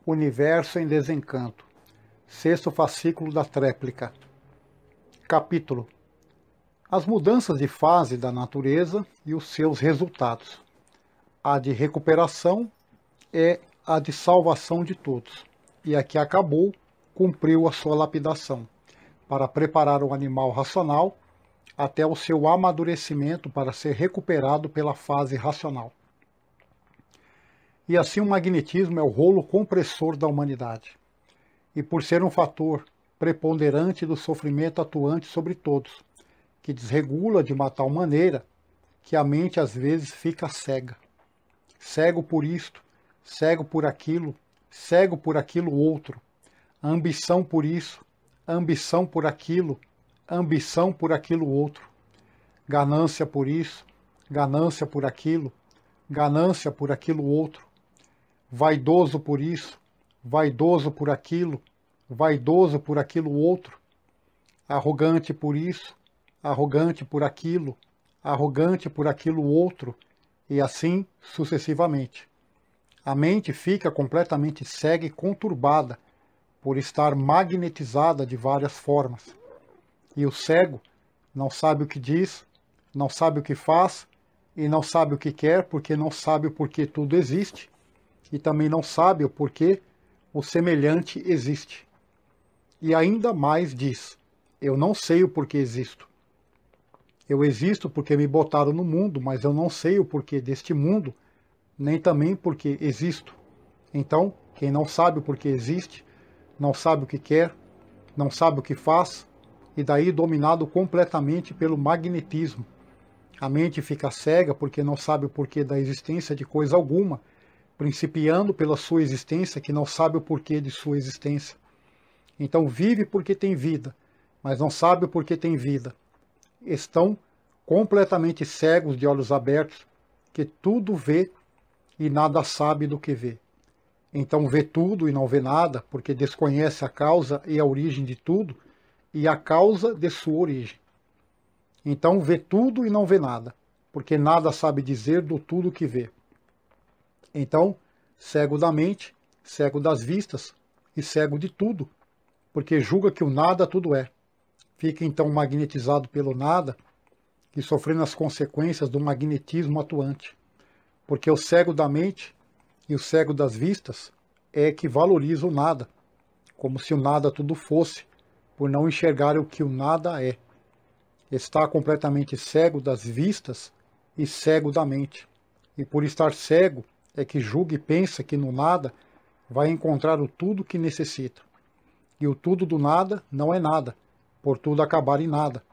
Universo em Desencanto. Sexto fascículo da tréplica. Capítulo: As mudanças de fase da natureza e os seus resultados. A de recuperação é a de salvação de todos, e a que acabou cumpriu a sua lapidação, para preparar o animal racional até o seu amadurecimento para ser recuperado pela fase racional. E assim o magnetismo é o rolo compressor da humanidade. E por ser um fator preponderante do sofrimento atuante sobre todos, que desregula de uma tal maneira que a mente às vezes fica cega. Cego por isto, cego por aquilo outro. Ambição por isso, ambição por aquilo outro. Ganância por isso, ganância por aquilo outro. Vaidoso por isso, vaidoso por aquilo outro. Arrogante por isso, arrogante por aquilo outro, e assim sucessivamente. A mente fica completamente cega e conturbada por estar magnetizada de várias formas. E o cego não sabe o que diz, não sabe o que faz e não sabe o que quer, porque não sabe o porquê tudo existe e também não sabe o porquê o semelhante existe. E ainda mais diz: eu não sei o porquê existo. Eu existo porque me botaram no mundo, mas eu não sei o porquê deste mundo, nem também porque existo. Então, quem não sabe o porquê existe, não sabe o que quer, não sabe o que faz, e daí dominado completamente pelo magnetismo. A mente fica cega porque não sabe o porquê da existência de coisa alguma, principiando pela sua existência, que não sabe o porquê de sua existência. Então vive porque tem vida, mas não sabe o porquê tem vida. Estão completamente cegos de olhos abertos, que tudo vê e nada sabe do que vê. Então vê tudo e não vê nada, porque desconhece a causa e a origem de tudo, e a causa de sua origem. Então vê tudo e não vê nada, porque nada sabe dizer do tudo que vê. Então, cego da mente, cego das vistas e cego de tudo, porque julga que o nada tudo é. Fica então magnetizado pelo nada e sofrendo as consequências do magnetismo atuante. Porque o cego da mente e o cego das vistas é que valoriza o nada, como se o nada tudo fosse, por não enxergar o que o nada é. Está completamente cego das vistas e cego da mente. E por estar cego, é que julga e pensa que no nada vai encontrar o tudo que necessita. E o tudo do nada não é nada, por tudo acabar em nada.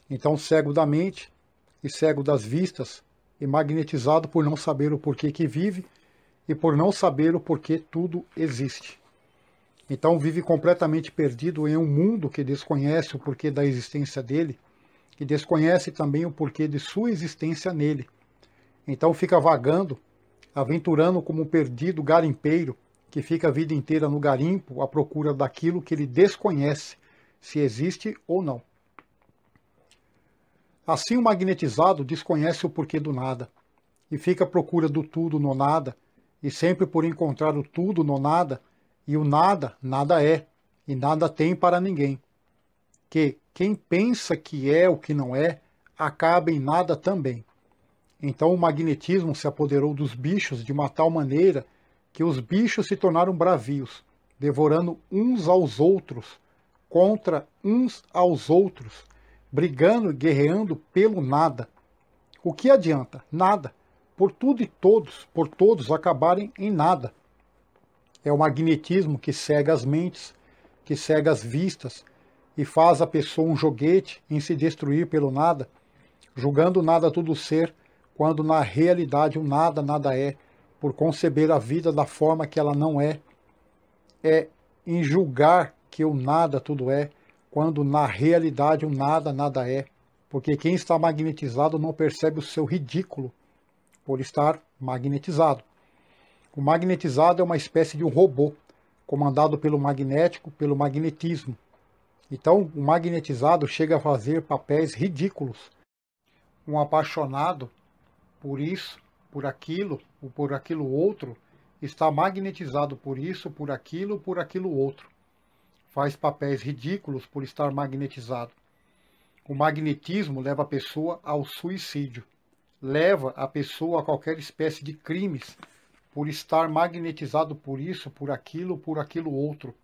Então cego da mente e cego das vistas e magnetizado por não saber o porquê que vive e por não saber o porquê tudo existe. Então vive completamente perdido em um mundo que desconhece o porquê da existência dele e desconhece também o porquê de sua existência nele. Então fica vagando, aventurando como um perdido garimpeiro que fica a vida inteira no garimpo à procura daquilo que ele desconhece, se existe ou não. Assim o magnetizado desconhece o porquê do nada, e fica à procura do tudo no nada, e sempre por encontrar o tudo no nada, e o nada, nada é, e nada tem para ninguém. Que quem pensa que é o que não é, acaba em nada também. Então o magnetismo se apoderou dos bichos de uma tal maneira que os bichos se tornaram bravios, devorando uns aos outros, contra uns aos outros, brigando e guerreando pelo nada. O que adianta? Nada. Por tudo e todos, por todos acabarem em nada. É o magnetismo que cega as mentes, que cega as vistas, e faz a pessoa um joguete em se destruir pelo nada, julgando nada tudo ser, quando na realidade o nada nada é, por conceber a vida da forma que ela não é. É em julgar que o nada tudo é, quando na realidade o nada nada é, porque quem está magnetizado não percebe o seu ridículo por estar magnetizado. O magnetizado é uma espécie de um robô, comandado pelo magnético, pelo magnetismo. Então, o magnetizado chega a fazer papéis ridículos. Um apaixonado por isso, por aquilo ou por aquilo outro, está magnetizado por isso, por aquilo outro. Faz papéis ridículos por estar magnetizado. O magnetismo leva a pessoa ao suicídio. Leva a pessoa a qualquer espécie de crimes por estar magnetizado por isso, por aquilo outro.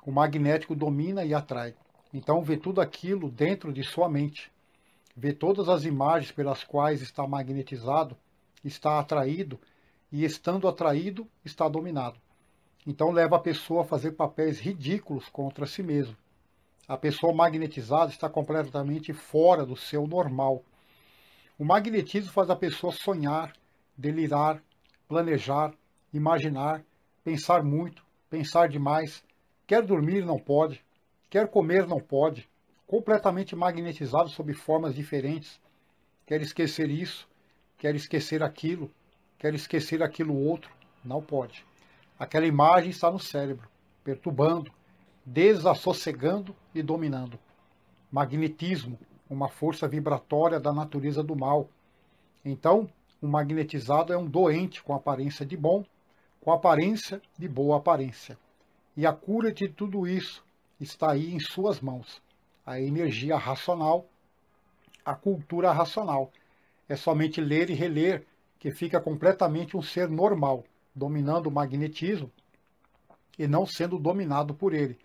O magnético domina e atrai. Então vê tudo aquilo dentro de sua mente. Vê todas as imagens pelas quais está magnetizado, está atraído, e estando atraído, está dominado. Então leva a pessoa a fazer papéis ridículos contra si mesmo. A pessoa magnetizada está completamente fora do seu normal. O magnetismo faz a pessoa sonhar, delirar, planejar, imaginar, pensar muito, pensar demais, quer dormir não pode, quer comer não pode, completamente magnetizado sob formas diferentes, quer esquecer isso, quer esquecer aquilo outro, não pode. Aquela imagem está no cérebro, perturbando, desassossegando e dominando. Magnetismo, uma força vibratória da natureza do mal. Então, um magnetizado é um doente com aparência de bom, com aparência de boa aparência. E a cura de tudo isso está aí em suas mãos. A energia racional, a cultura racional. É somente ler e reler que fica completamente um ser normal, dominando o magnetismo e não sendo dominado por ele.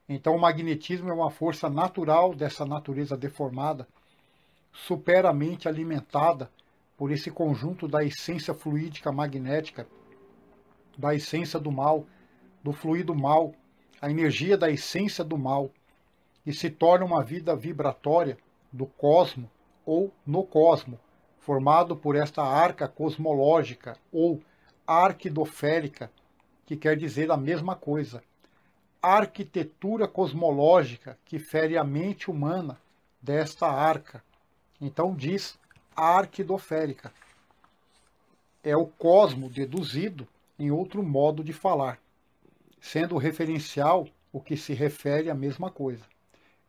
Então o magnetismo é uma força natural dessa natureza deformada, superamente alimentada por esse conjunto da essência fluídica magnética, da essência do mal, do fluido mal, a energia da essência do mal, e se torna uma vida vibratória do cosmo ou no cosmo, formado por esta arca cosmológica ou arquidoférica, que quer dizer a mesma coisa. Arquitetura cosmológica que fere a mente humana desta arca. Então diz arquidoférica. É o cosmo deduzido em outro modo de falar, sendo o referencial o que se refere à mesma coisa.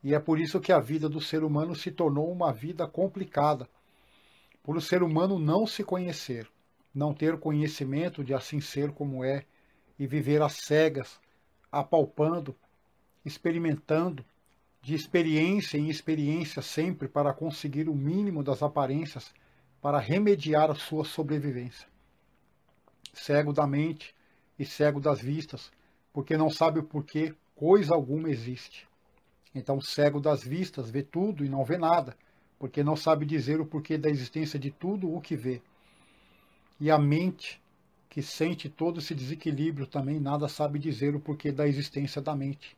E é por isso que a vida do ser humano se tornou uma vida complicada, por o ser humano não se conhecer, não ter conhecimento de assim ser como é, e viver às cegas, apalpando, experimentando, de experiência em experiência sempre para conseguir o mínimo das aparências, para remediar a sua sobrevivência. Cego da mente e cego das vistas, porque não sabe o porquê coisa alguma existe. Então, cego das vistas vê tudo e não vê nada, porque não sabe dizer o porquê da existência de tudo o que vê. E a mente, que sente todo esse desequilíbrio, também nada sabe dizer o porquê da existência da mente.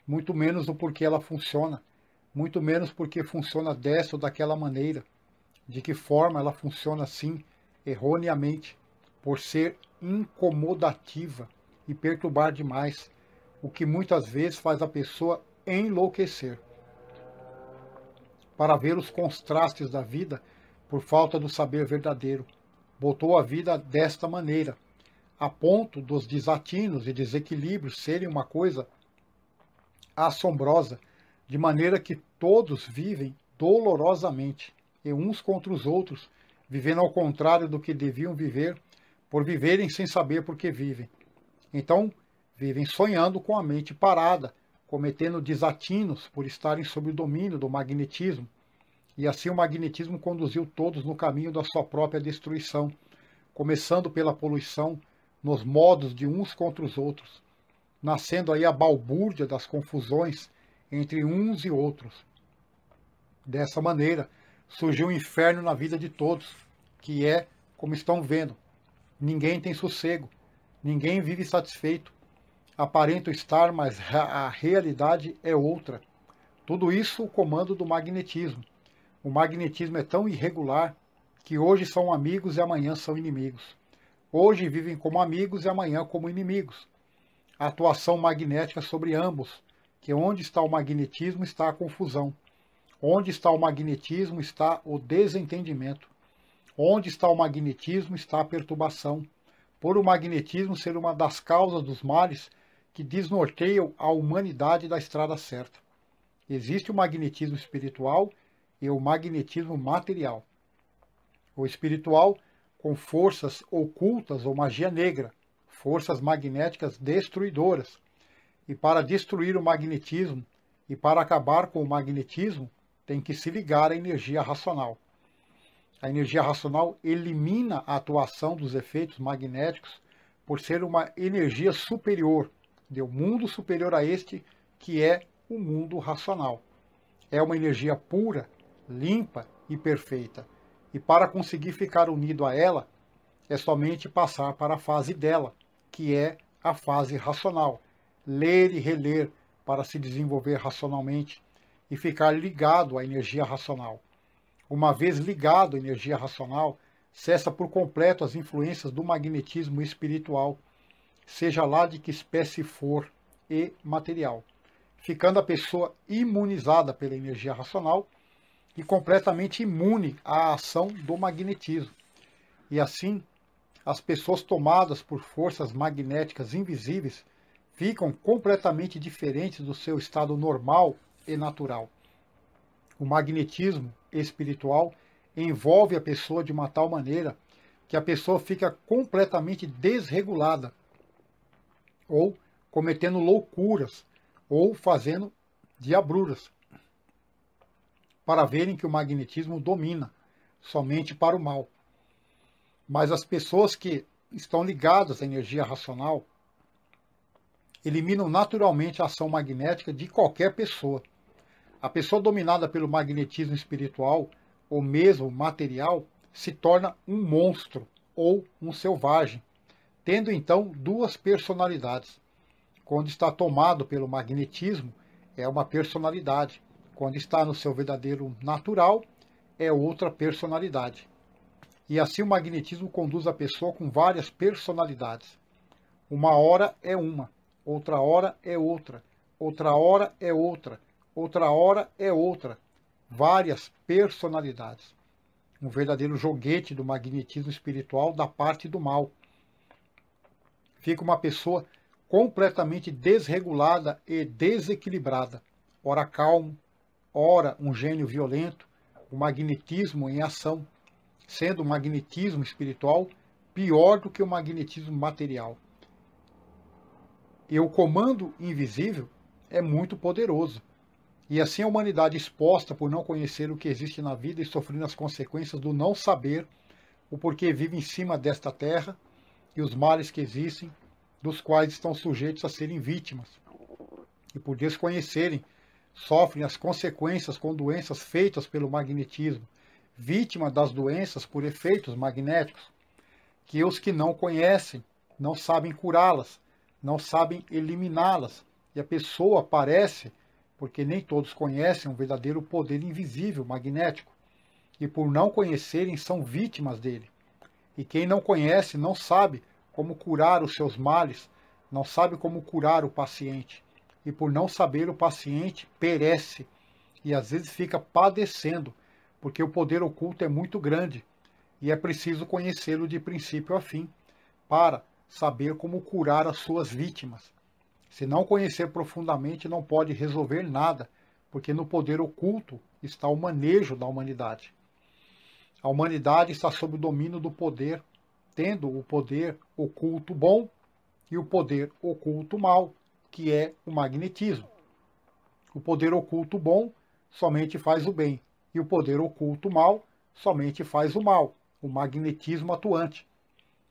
Muito menos o porquê ela funciona, muito menos porque funciona dessa ou daquela maneira, de que forma ela funciona assim, erroneamente, por ser incomodativa e perturbar demais, o que muitas vezes faz a pessoa enlouquecer. Para ver os contrastes da vida, por falta do saber verdadeiro, botou a vida desta maneira, a ponto dos desatinos e desequilíbrios serem uma coisa assombrosa, de maneira que todos vivem dolorosamente, e uns contra os outros, vivendo ao contrário do que deviam viver, por viverem sem saber por que vivem. Então, vivem sonhando com a mente parada, cometendo desatinos por estarem sob o domínio do magnetismo, e assim o magnetismo conduziu todos no caminho da sua própria destruição, começando pela poluição, nos modos de uns contra os outros, nascendo aí a balbúrdia das confusões entre uns e outros. Dessa maneira, surgiu o inferno na vida de todos, que é, como estão vendo, ninguém tem sossego, ninguém vive satisfeito, aparenta estar, mas a realidade é outra. Tudo isso o comando do magnetismo. O magnetismo é tão irregular que hoje são amigos e amanhã são inimigos. Hoje vivem como amigos e amanhã como inimigos. A atuação magnética sobre ambos, que onde está o magnetismo está a confusão. Onde está o magnetismo está o desentendimento. Onde está o magnetismo está a perturbação. Por o magnetismo ser uma das causas dos males que desnorteiam a humanidade da estrada certa. Existe o magnetismo espiritual e o magnetismo material. O espiritual, com forças ocultas ou magia negra, forças magnéticas destruidoras. E para destruir o magnetismo e para acabar com o magnetismo, tem que se ligar à energia racional. A energia racional elimina a atuação dos efeitos magnéticos por ser uma energia superior, de um mundo superior a este, que é o mundo racional. É uma energia pura, limpa e perfeita. E para conseguir ficar unido a ela, é somente passar para a fase dela, que é a fase racional. Ler e reler para se desenvolver racionalmente e ficar ligado à energia racional. Uma vez ligado à energia racional, cessa por completo as influências do magnetismo espiritual, seja lá de que espécie for e material, ficando a pessoa imunizada pela energia racional e completamente imune à ação do magnetismo. E assim, as pessoas tomadas por forças magnéticas invisíveis ficam completamente diferentes do seu estado normal e natural. O magnetismo espiritual envolve a pessoa de uma tal maneira que a pessoa fica completamente desregulada, ou cometendo loucuras, ou fazendo diabruras, para verem que o magnetismo domina somente para o mal. Mas as pessoas que estão ligadas à energia racional eliminam naturalmente a ação magnética de qualquer pessoa. A pessoa dominada pelo magnetismo espiritual, ou mesmo material, se torna um monstro ou um selvagem, tendo então duas personalidades. Quando está tomado pelo magnetismo, é uma personalidade. Quando está no seu verdadeiro natural, é outra personalidade. E assim o magnetismo conduz a pessoa com várias personalidades. Uma hora é uma, outra hora é outra, outra hora é outra, outra hora é outra. Várias personalidades. Um verdadeiro joguete do magnetismo espiritual da parte do mal. Fica uma pessoa completamente desregulada e desequilibrada. Ora calmo, ora um gênio violento, o magnetismo em ação, sendo o magnetismo espiritual pior do que o magnetismo material. E o comando invisível é muito poderoso. E assim a humanidade exposta por não conhecer o que existe na vida e sofrendo as consequências do não saber o porquê vive em cima desta terra e os males que existem, dos quais estão sujeitos a serem vítimas. E por desconhecerem, sofrem as consequências com doenças feitas pelo magnetismo, vítima das doenças por efeitos magnéticos, que os que não conhecem não sabem curá-las, não sabem eliminá-las, e a pessoa parece, porque nem todos conhecem um verdadeiro poder invisível magnético, e por não conhecerem são vítimas dele. E quem não conhece não sabe como curar os seus males, não sabe como curar o paciente, e por não saber o paciente perece, e às vezes fica padecendo, porque o poder oculto é muito grande, e é preciso conhecê-lo de princípio a fim, para saber como curar as suas vítimas. Se não conhecer profundamente, não pode resolver nada, porque no poder oculto está o manejo da humanidade. A humanidade está sob o domínio do poder, tendo o poder oculto bom e o poder oculto mal, que é o magnetismo. O poder oculto bom somente faz o bem, e o poder oculto mal somente faz o mal, o magnetismo atuante.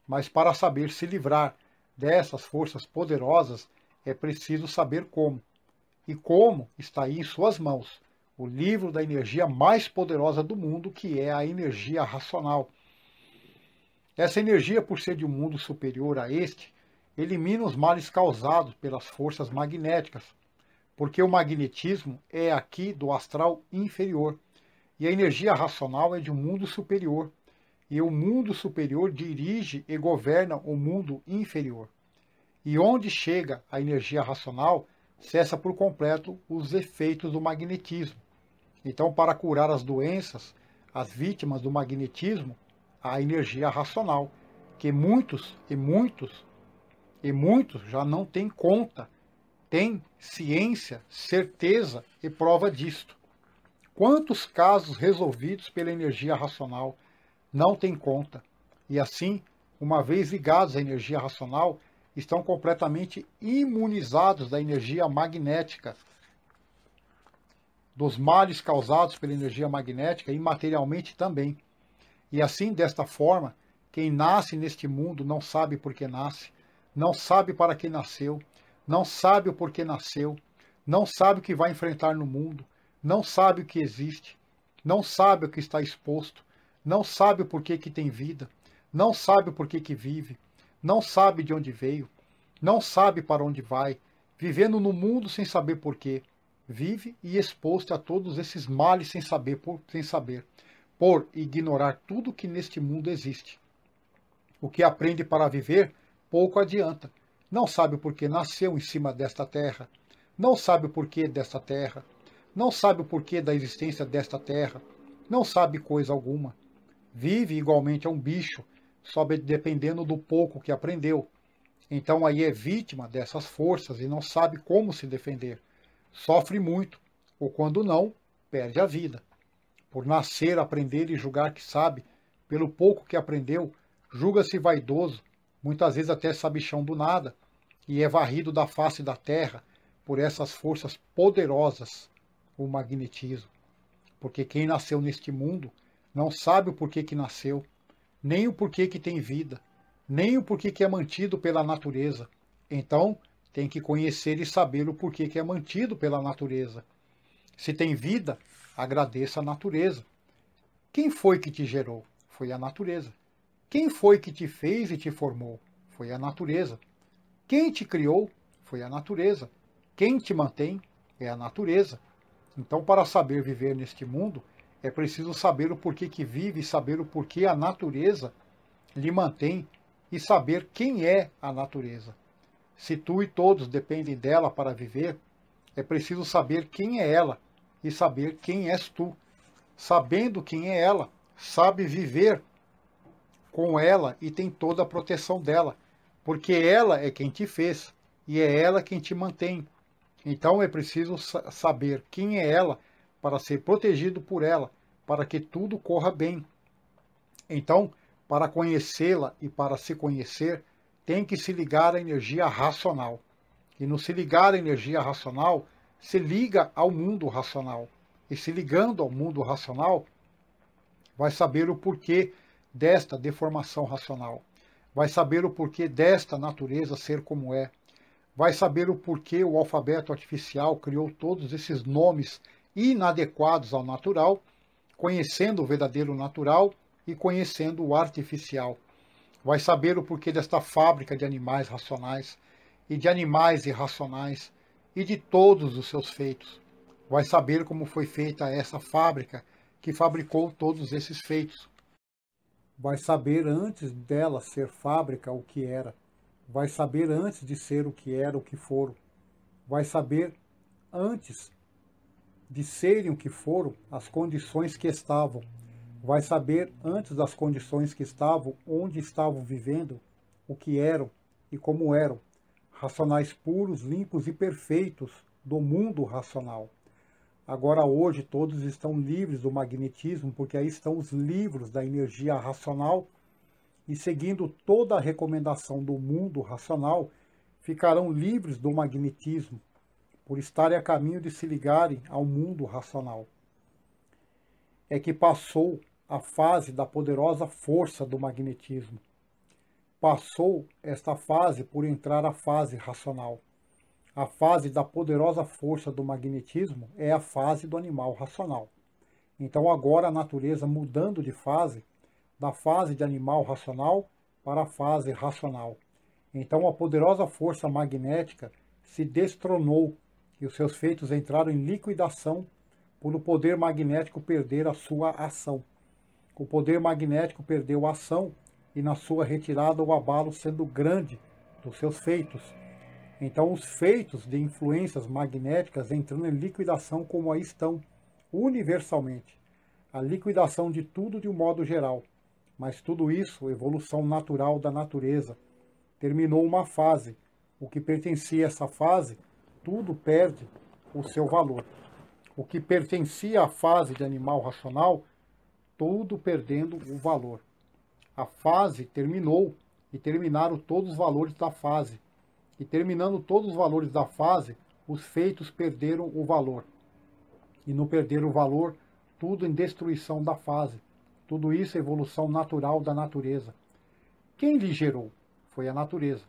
Mas para saber se livrar dessas forças poderosas, é preciso saber como. E como está aí em suas mãos, o livro da energia mais poderosa do mundo, que é a energia racional. Essa energia, por ser de um mundo superior a este, elimina os males causados pelas forças magnéticas, porque o magnetismo é aqui do astral inferior, e a energia racional é de um mundo superior, e o mundo superior dirige e governa o mundo inferior. E onde chega a energia racional, cessa por completo os efeitos do magnetismo. Então, para curar as doenças, as vítimas do magnetismo, a energia racional, que muitos já não têm conta, têm ciência, certeza e prova disto. Quantos casos resolvidos pela energia racional não têm conta? E assim, uma vez ligados à energia racional, estão completamente imunizados da energia magnética, dos males causados pela energia magnética e materialmente também. E assim, desta forma, quem nasce neste mundo não sabe por que nasce, não sabe para que nasceu, não sabe o porquê nasceu, não sabe o que vai enfrentar no mundo, não sabe o que existe, não sabe o que está exposto, não sabe o porquê que tem vida, não sabe o porquê que vive, não sabe de onde veio, não sabe para onde vai, vivendo no mundo sem saber porquê, vive e exposto a todos esses males sem saber, por ignorar tudo que neste mundo existe. O que aprende para viver, pouco adianta. Não sabe o porquê nasceu em cima desta terra, não sabe o porquê desta terra, não sabe o porquê da existência desta terra, não sabe coisa alguma. Vive igualmente a um bicho, só dependendo do pouco que aprendeu. Então aí é vítima dessas forças e não sabe como se defender. Sofre muito, ou quando não, perde a vida. Por nascer, aprender e julgar que sabe, pelo pouco que aprendeu, julga-se vaidoso, muitas vezes até sabichão do nada, e é varrido da face da terra por essas forças poderosas, o magnetismo. Porque quem nasceu neste mundo não sabe o porquê que nasceu, nem o porquê que tem vida, nem o porquê que é mantido pela natureza. Então, tem que conhecer e saber o porquê que é mantido pela natureza. Se tem vida, agradeça a natureza. Quem foi que te gerou? Foi a natureza. Quem foi que te fez e te formou? Foi a natureza. Quem te criou? Foi a natureza. Quem te mantém? É a natureza. Então, para saber viver neste mundo, é preciso saber o porquê que vive e saber o porquê a natureza lhe mantém e saber quem é a natureza. Se tu e todos dependem dela para viver, é preciso saber quem é ela e saber quem és tu. Sabendo quem é ela, sabe viver com ela e tem toda a proteção dela, porque ela é quem te fez e é ela quem te mantém. Então é preciso saber quem é ela para ser protegido por ela, para que tudo corra bem. Então, para conhecê-la e para se conhecer, tem que se ligar à energia racional. E no se ligar à energia racional, se liga ao mundo racional. E se ligando ao mundo racional, vai saber o porquê desta deformação racional. Vai saber o porquê desta natureza ser como é. Vai saber o porquê o alfabeto artificial criou todos esses nomes inadequados ao natural, conhecendo o verdadeiro natural e conhecendo o artificial. Vai saber o porquê desta fábrica de animais racionais e de animais irracionais e de todos os seus feitos. Vai saber como foi feita essa fábrica que fabricou todos esses feitos. Vai saber antes dela ser fábrica o que era. Vai saber antes de ser o que era, o que foram. Vai saber antes de serem o que foram, as condições que estavam. Vai saber antes das condições que estavam, onde estavam vivendo, o que eram e como eram. Racionais puros, limpos e perfeitos do mundo racional. Agora hoje todos estão livres do magnetismo, porque aí estão os livros da energia racional e seguindo toda a recomendação do mundo racional, ficarão livres do magnetismo, por estarem a caminho de se ligarem ao mundo racional. É que passou a fase da poderosa força do magnetismo. Passou esta fase por entrar a fase racional. A fase da poderosa força do magnetismo é a fase do animal racional. Então agora a natureza mudando de fase, da fase de animal racional para a fase racional. Então a poderosa força magnética se destronou e os seus feitos entraram em liquidação por o poder magnético perder a sua ação. O poder magnético perdeu a ação e na sua retirada o abalo sendo grande dos seus feitos. Então os feitos de influências magnéticas entrando em liquidação como aí estão, universalmente. A liquidação de tudo de um modo geral. Mas tudo isso, evolução natural da natureza. Terminou uma fase. O que pertencia a essa fase, tudo perde o seu valor. O que pertencia à fase de animal racional, tudo perdendo o valor. A fase terminou e terminaram todos os valores da fase. E terminando todos os valores da fase, os feitos perderam o valor. E no perder o valor, tudo em destruição da fase. Tudo isso é evolução natural da natureza. Quem lhe gerou? Foi a natureza.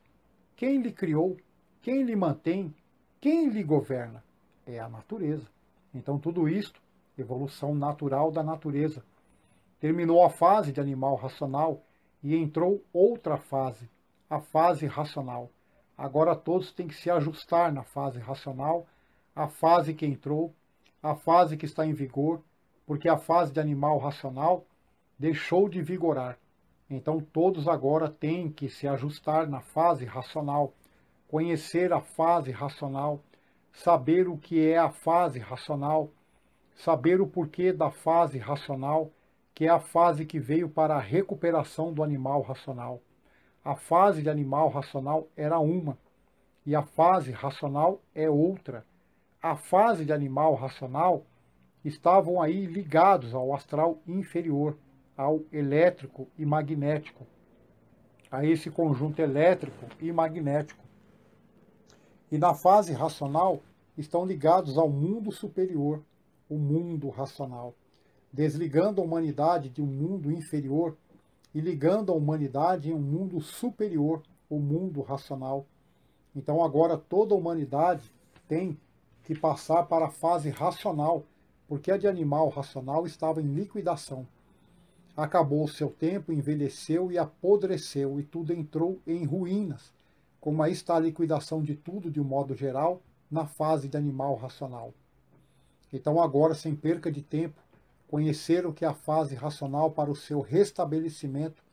Quem lhe criou? Quem lhe mantém? Quem lhe governa? É a natureza. Então tudo isto, evolução natural da natureza. Terminou a fase de animal racional e entrou outra fase, a fase racional. Agora todos têm que se ajustar na fase racional, a fase que entrou, a fase que está em vigor, porque a fase de animal racional deixou de vigorar. Então todos agora têm que se ajustar na fase racional, conhecer a fase racional, saber o que é a fase racional, saber o porquê da fase racional, que é a fase que veio para a recuperação do animal racional. A fase de animal racional era uma, e a fase racional é outra. A fase de animal racional estavam aí ligados ao astral inferior, ao elétrico e magnético, a esse conjunto elétrico e magnético. E na fase racional estão ligados ao mundo superior, o mundo racional, desligando a humanidade de um mundo inferior e ligando a humanidade em um mundo superior, o mundo racional. Então agora toda a humanidade tem que passar para a fase racional, porque a de animal racional estava em liquidação. Acabou o seu tempo, envelheceu e apodreceu, e tudo entrou em ruínas, como aí está a liquidação de tudo de um modo geral, na fase de animal racional. Então agora, sem perca de tempo, conhecer o que é a fase racional para o seu restabelecimento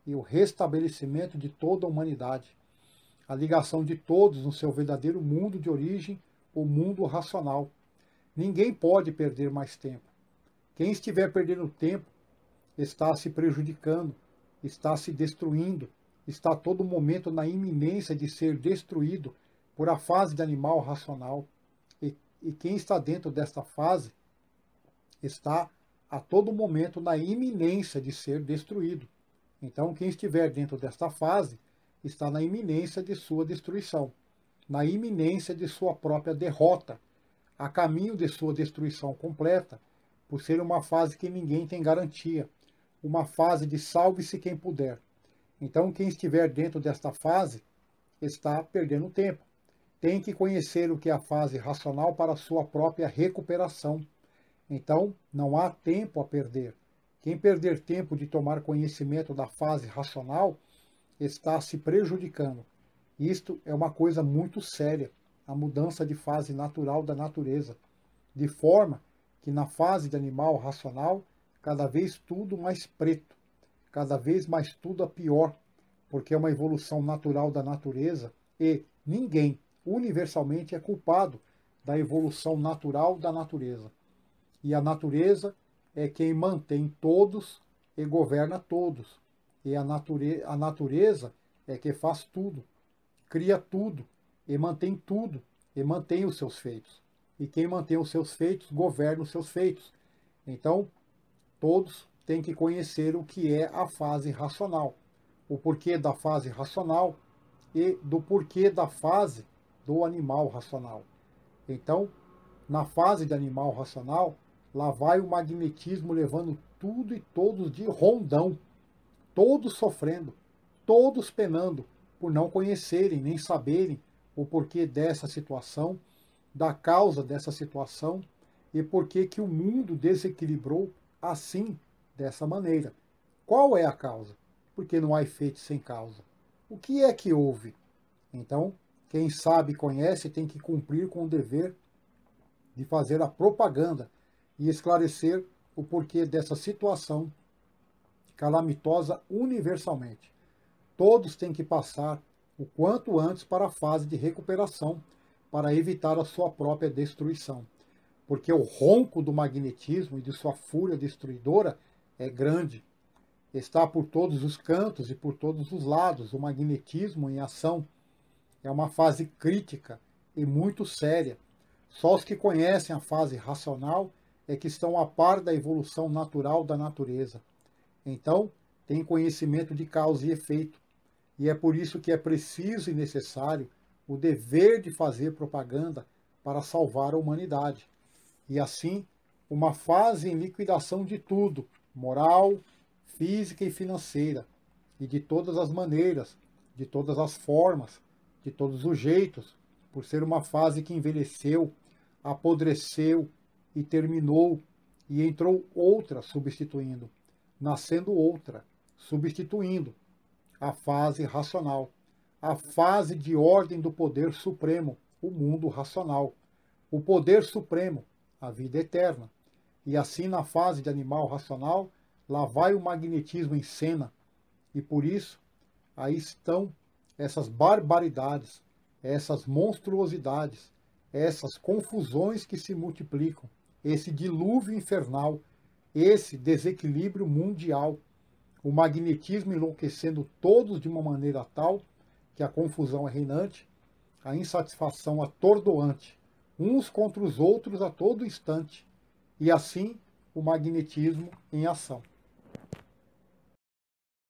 e o restabelecimento de toda a humanidade. A ligação de todos no seu verdadeiro mundo de origem, o mundo racional. Ninguém pode perder mais tempo. Quem estiver perdendo tempo está se prejudicando, está se destruindo, está a todo momento na iminência de ser destruído por a fase de animal racional. E quem está dentro desta fase está a todo momento na iminência de ser destruído. Então, quem estiver dentro desta fase está na iminência de sua destruição, na iminência de sua própria derrota, a caminho de sua destruição completa, por ser uma fase que ninguém tem garantia, uma fase de salve-se quem puder. Então, quem estiver dentro desta fase está perdendo tempo. Tem que conhecer o que é a fase racional para a sua própria recuperação. Então, não há tempo a perder. Quem perder tempo de tomar conhecimento da fase racional está se prejudicando. Isto é uma coisa muito séria, a mudança de fase natural da natureza, de forma que na fase de animal racional, cada vez tudo mais preto, cada vez mais tudo a pior, porque é uma evolução natural da natureza e ninguém, universalmente, é culpado da evolução natural da natureza. E a natureza é quem mantém todos e governa todos. E a natureza é que faz tudo, cria tudo, e mantém tudo, e mantém os seus feitos. E quem mantém os seus feitos, governa os seus feitos. Então, todos têm que conhecer o que é a fase racional, o porquê da fase racional e do porquê da fase do animal racional. Então, na fase de animal racional, lá vai o magnetismo levando tudo e todos de rondão, todos sofrendo, todos penando, por não conhecerem nem saberem o porquê dessa situação, da causa dessa situação e porquê que o mundo desequilibrou assim, dessa maneira. Qual é a causa? Porque não há efeito sem causa. O que é que houve? Então, quem sabe e conhece tem que cumprir com o dever de fazer a propaganda e esclarecer o porquê dessa situação calamitosa universalmente. Todos têm que passar o quanto antes para a fase de recuperação, para evitar a sua própria destruição. Porque o ronco do magnetismo e de sua fúria destruidora é grande. Está por todos os cantos e por todos os lados o magnetismo em ação. É uma fase crítica e muito séria. Só os que conhecem a fase racional é que estão a par da evolução natural da natureza. Então, tem conhecimento de causa e efeito. E é por isso que é preciso e necessário o dever de fazer propaganda para salvar a humanidade. E assim, uma fase em liquidação de tudo, moral, física e financeira, e de todas as maneiras, de todas as formas, de todos os jeitos, por ser uma fase que envelheceu, apodreceu e terminou, e entrou outra substituindo, nascendo outra, substituindo a fase racional, a fase de ordem do poder supremo, o mundo racional, o poder supremo, a vida eterna. E assim, na fase de animal racional, lá vai o magnetismo em cena, e por isso, aí estão essas barbaridades, essas monstruosidades, essas confusões que se multiplicam, esse dilúvio infernal, esse desequilíbrio mundial, o magnetismo enlouquecendo todos de uma maneira tal que a confusão é reinante, a insatisfação atordoante, uns contra os outros a todo instante, e assim o magnetismo em ação.